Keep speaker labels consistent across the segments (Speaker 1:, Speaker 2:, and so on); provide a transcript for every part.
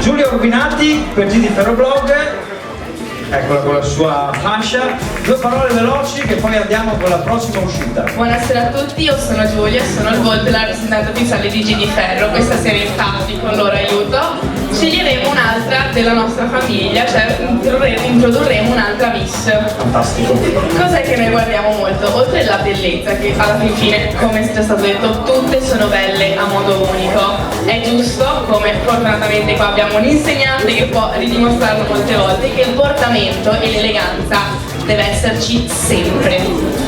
Speaker 1: Giulia Urbinati per GD Ferroblog, eccola con la sua fascia. Due parole veloci che poi andiamo con la prossima uscita.
Speaker 2: Buonasera a tutti, io sono Giulia, sono il volto e la rappresentante ufficiale di GD Ferro. Questa sera infatti con il loro aiuto sceglieremo un'altra della nostra famiglia, cioè introdurremo un'altra Miss.
Speaker 1: Fantastico.
Speaker 2: Cos'è che noi guardiamo molto? Oltre alla bellezza, che alla fine, come è già stato detto, tutte sono belle a modo unico. È giusto, come fortunatamente qua abbiamo un insegnante che può ridimostrarlo molte volte, che il portamento e l'eleganza deve esserci sempre,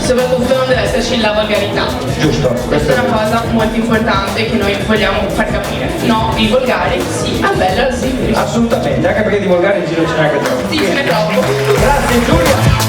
Speaker 2: soprattutto non deve esserci la volgarità.
Speaker 1: Giusto.
Speaker 2: Questa è una cosa molto importante che noi vogliamo far capire. No, il volgare sì, al bello al semplice.
Speaker 1: Assolutamente, anche perché di volgare in giro ce n'è anche troppo.
Speaker 2: Sì, ce n'è troppo.
Speaker 1: Grazie Giulia.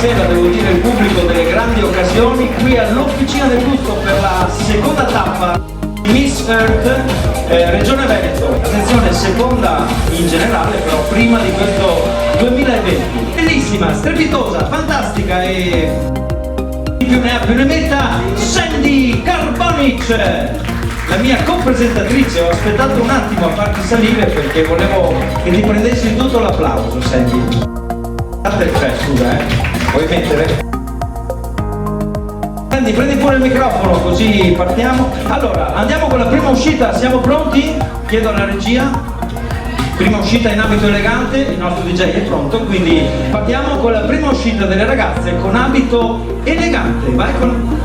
Speaker 1: sera, devo dire, il pubblico delle grandi occasioni qui all'Officina del Gusto per la seconda tappa Miss Earth Regione Veneto. Attenzione, seconda in generale, però prima di questo 2020. Bellissima, strepitosa, fantastica e più ne ha più ne metta Sandy Carbonic, la mia co-presentatrice. Ho aspettato un attimo a farti salire perché volevo che ti prendessi tutto l'applauso, Sandy. Scusa, vuoi mettere? Sandy, prendi pure il microfono così partiamo. Allora, andiamo con la prima uscita, siamo pronti? Chiedo alla regia. Prima uscita in abito elegante, il nostro DJ è pronto, quindi partiamo con la prima uscita delle ragazze con abito elegante. Vai con...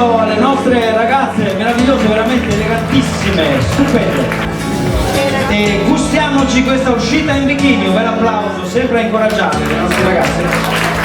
Speaker 1: applauso alle nostre ragazze meravigliose, veramente elegantissime, stupende. E gustiamoci questa uscita in bikini, un bel applauso, sempre a incoraggiare le nostre ragazze.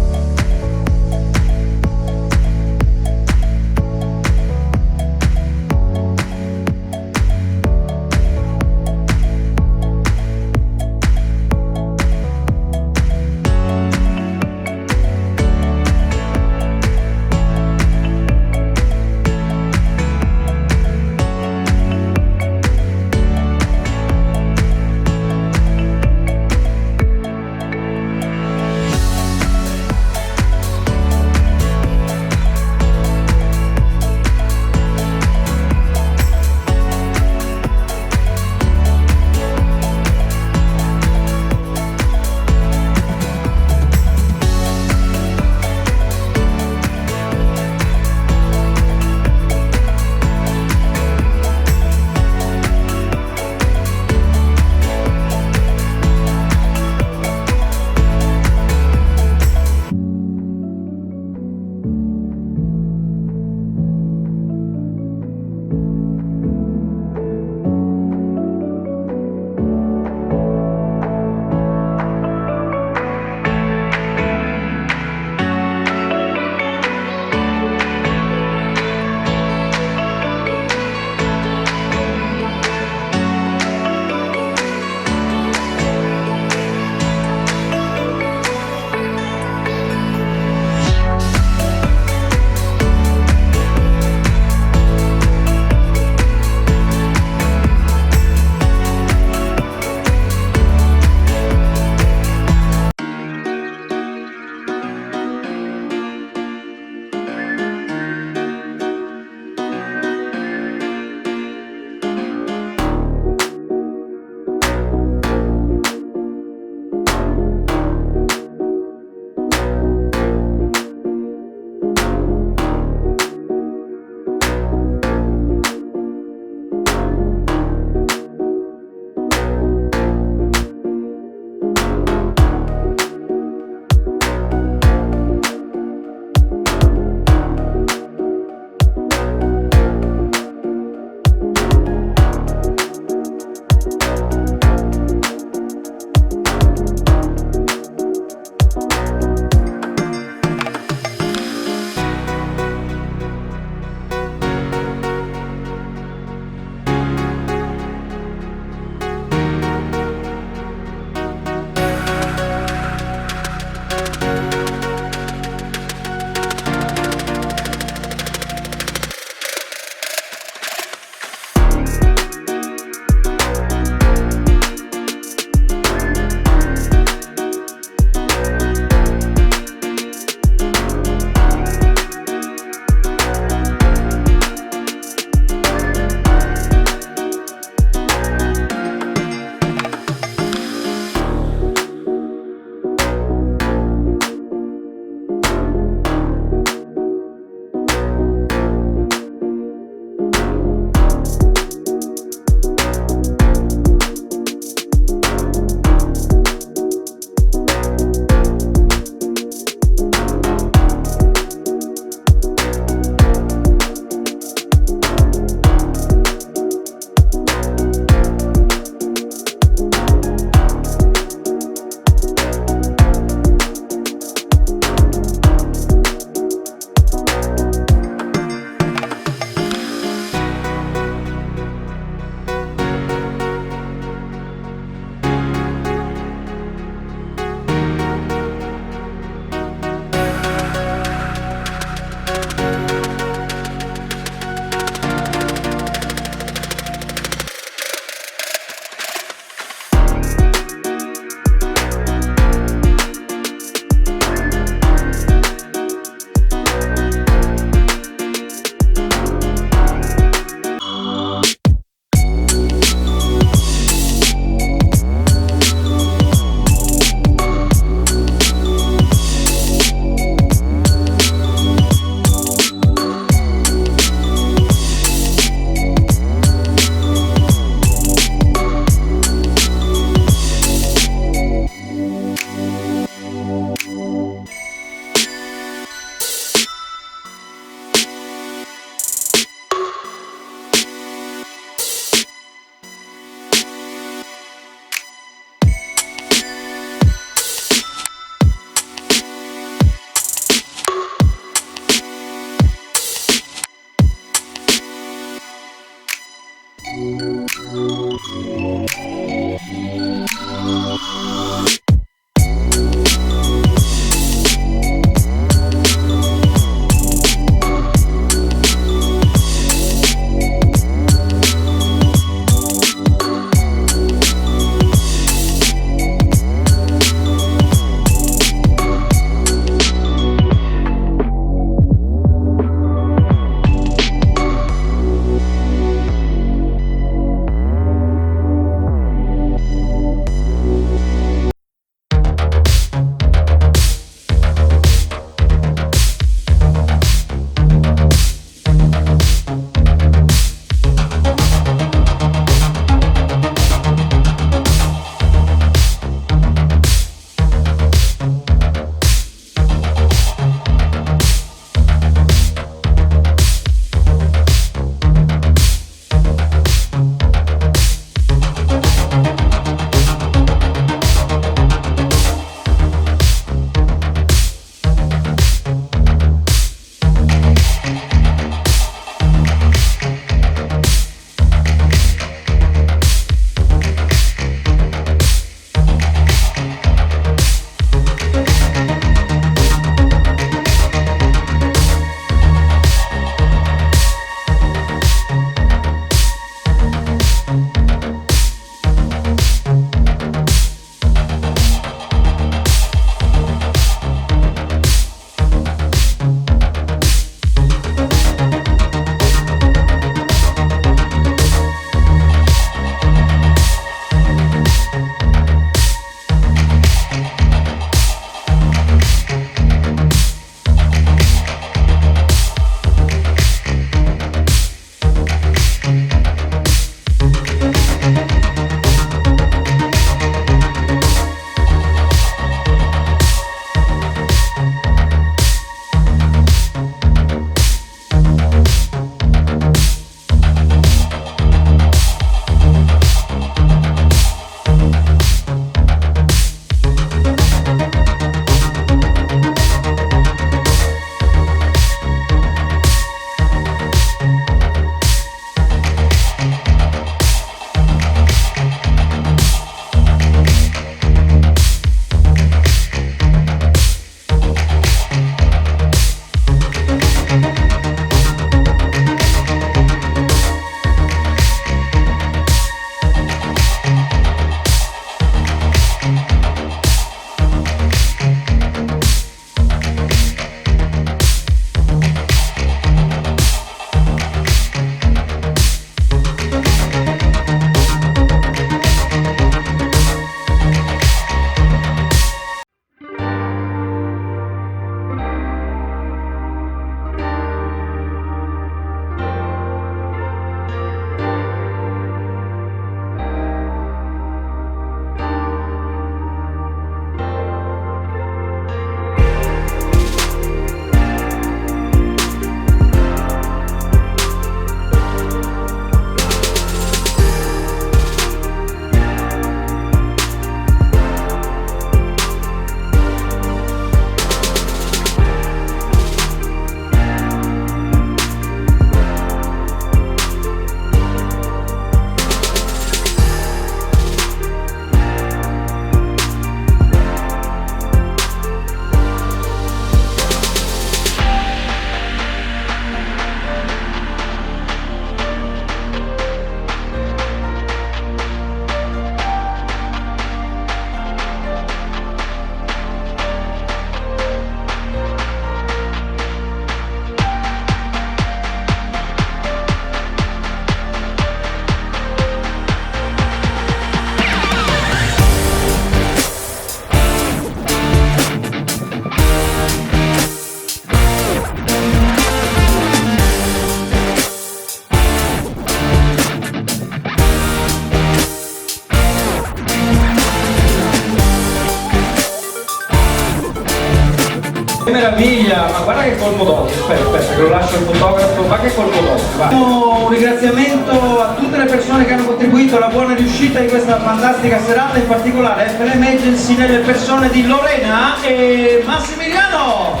Speaker 1: Che meraviglia, ma guarda che colpo d'occhio, aspetta che lo lascio al fotografo, ma che colpo d'occhio. Un ringraziamento a tutte le persone che hanno contribuito alla buona riuscita di questa fantastica serata, in particolare FLM Agency nelle persone di Lorena e Massimiliano,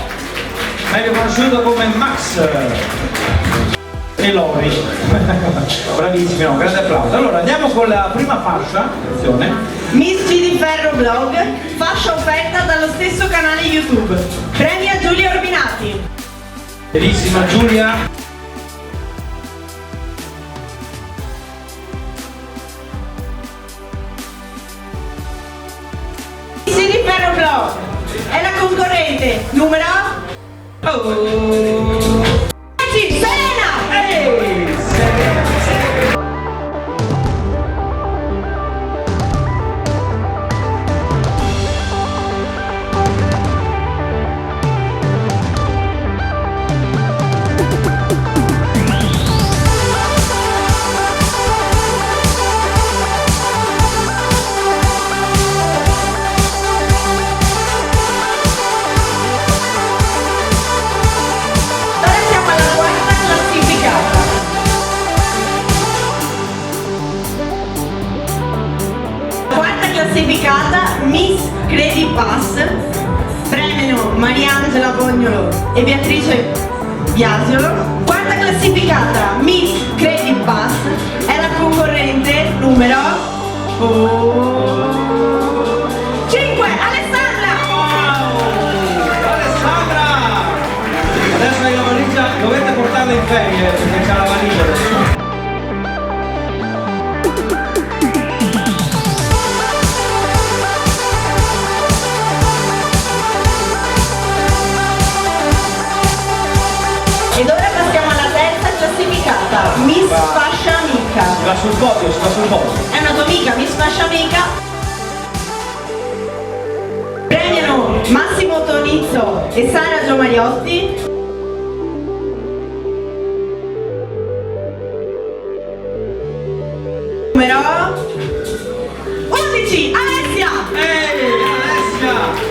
Speaker 1: meglio conosciuto come Max. e Lori. Bravissimi, no? Grande applauso. Allora andiamo con la prima fascia, attenzione.
Speaker 3: Miss Gidi Ferro Blog, fascia offerta dallo stesso canale YouTube. Premia Giulia Urbinati.
Speaker 1: Benissima Giulia.
Speaker 3: Miss Gidi Ferro Blog è la concorrente numero Serena.
Speaker 1: Ehi, Serena.
Speaker 3: Classificata Miss Credit Pass, premiano Mariangela Vognolo e Beatrice Biasiolo. Quarta classificata Miss Credit Pass è la concorrente numero 5, Alessandra.
Speaker 1: Alessandra! Adesso hai la valigia, dovete portarla in ferie perché c'ha la valigia adesso.
Speaker 3: Ed ora passiamo alla terza classificata, Miss Fascia Amica.
Speaker 1: Si va sul podio, si va sul podio.
Speaker 3: È una tua amica, Miss Fascia Amica. Premiano Massimo Tonizzo e Sara Giomariotti. Numero 11, Alessia.
Speaker 1: Ehi, Alessia!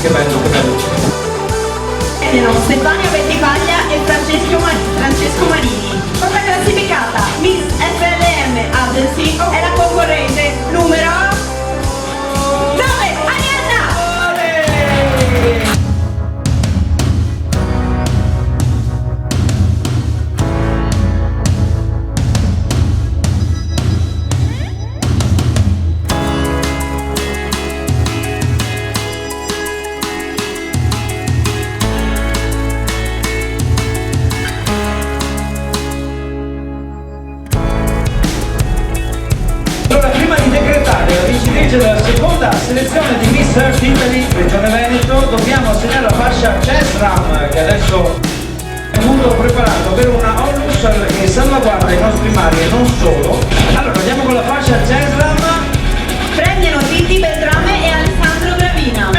Speaker 1: Che bello, che bello.
Speaker 3: Stefania Bettipaglia e Francesco Marini. Quarta classificata Miss FLM Agency è la concorrente numero 9, Arianna.
Speaker 1: Della seconda selezione di Miss Earth Italy, Regione Veneto, dobbiamo assegnare la fascia Jazz Ram, che adesso è molto preparato, ovvero una onlus che salvaguarda i nostri mari e non solo. Allora andiamo con la fascia Jazz Ram.
Speaker 3: Premiano Titi Beltrame e Alessandro Gravina.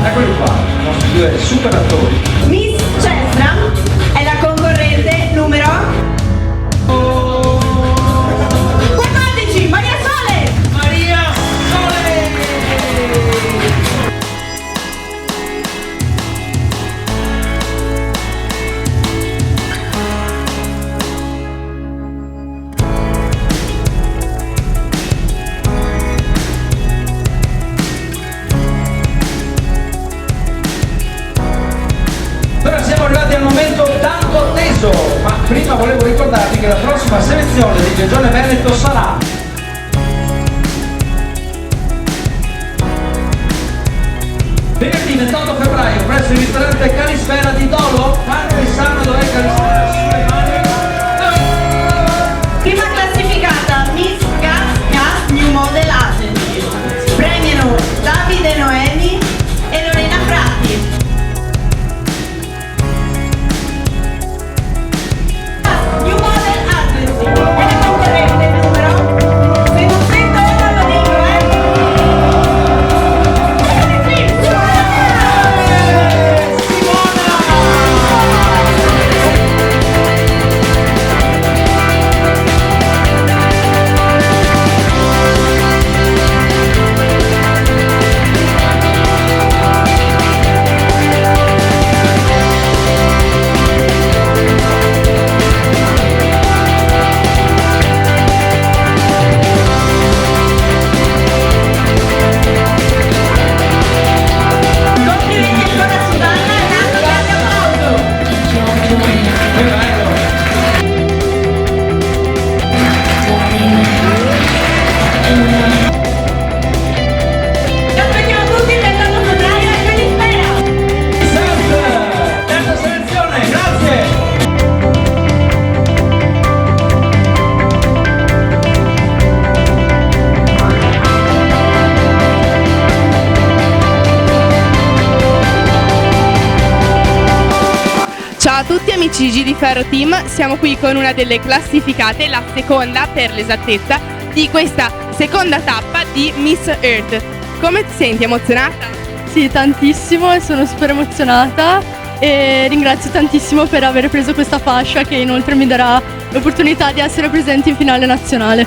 Speaker 1: Eccoli qua, i nostri due super attori.
Speaker 3: Miss Jazz è la concorrente numero 14, Maria Sole.
Speaker 1: Maria Sole! Ora siamo arrivati al momento tanto atteso, ma prima volevo ricordarvi che la prossima selezione di Regione Veneto sarà venerdì 28 febbraio presso il ristorante Calisfera di Dolo. Marco e Sana, dov'è Calisfera? Sulle mani.
Speaker 3: Prima classificata Miss Gas New Model Agency. Premiano Davide Noemi e Lorena Fratti. New Model Agency è la concorrente numero 600 euro lo dico, Simona!
Speaker 2: amici di Ferro Team, siamo qui con una delle classificate, la seconda per l'esattezza, di questa seconda tappa di Miss Earth. Come ti senti? Emozionata?
Speaker 4: Sì, tantissimo e sono super emozionata e ringrazio tantissimo per aver preso questa fascia che inoltre mi darà l'opportunità di essere presente in finale nazionale.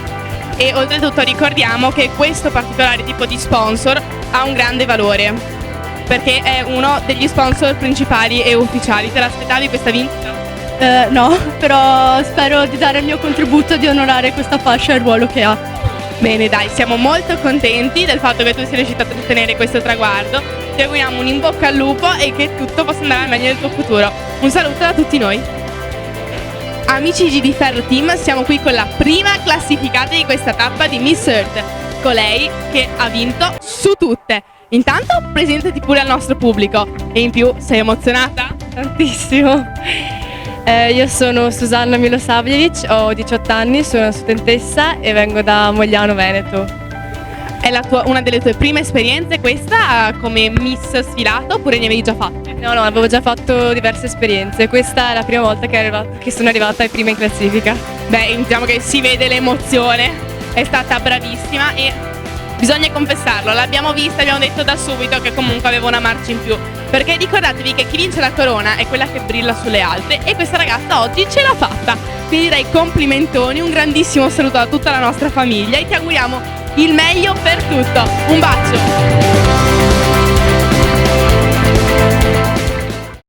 Speaker 2: E oltretutto ricordiamo che questo particolare tipo di sponsor ha un grande valore, perché è uno degli sponsor principali e ufficiali. Te l'aspettavi questa vincita?
Speaker 4: No, però spero di dare il mio contributo di onorare questa fascia e il ruolo che ha.
Speaker 2: Bene, dai, siamo molto contenti del fatto che tu sia riuscita a ottenere questo traguardo. Ti auguriamo un in bocca al lupo e che tutto possa andare al meglio del tuo futuro. Un saluto da tutti noi. Amici di Ferro Team, siamo qui con la prima classificata di questa tappa di Miss Earth, colei che ha vinto su tutte. Intanto presentati pure al nostro pubblico e in più sei emozionata?
Speaker 4: Tantissimo. Io sono Susanna Milosavljevic, ho 18 anni, sono una studentessa e vengo da Mogliano Veneto.
Speaker 2: È una delle tue prime esperienze questa come Miss sfilato oppure ne avevi già fatte?
Speaker 4: No, avevo già fatto diverse esperienze, questa è la prima volta che sono arrivata prima in classifica.
Speaker 2: Beh, diciamo che si vede l'emozione, è stata bravissima e bisogna confessarlo, l'abbiamo vista, abbiamo detto da subito che comunque aveva una marcia in più, perché ricordatevi che chi vince la corona è quella che brilla sulle altre e questa ragazza oggi ce l'ha fatta, quindi dai complimentoni, un grandissimo saluto a tutta la nostra famiglia e ti auguriamo il meglio per tutto, un bacio!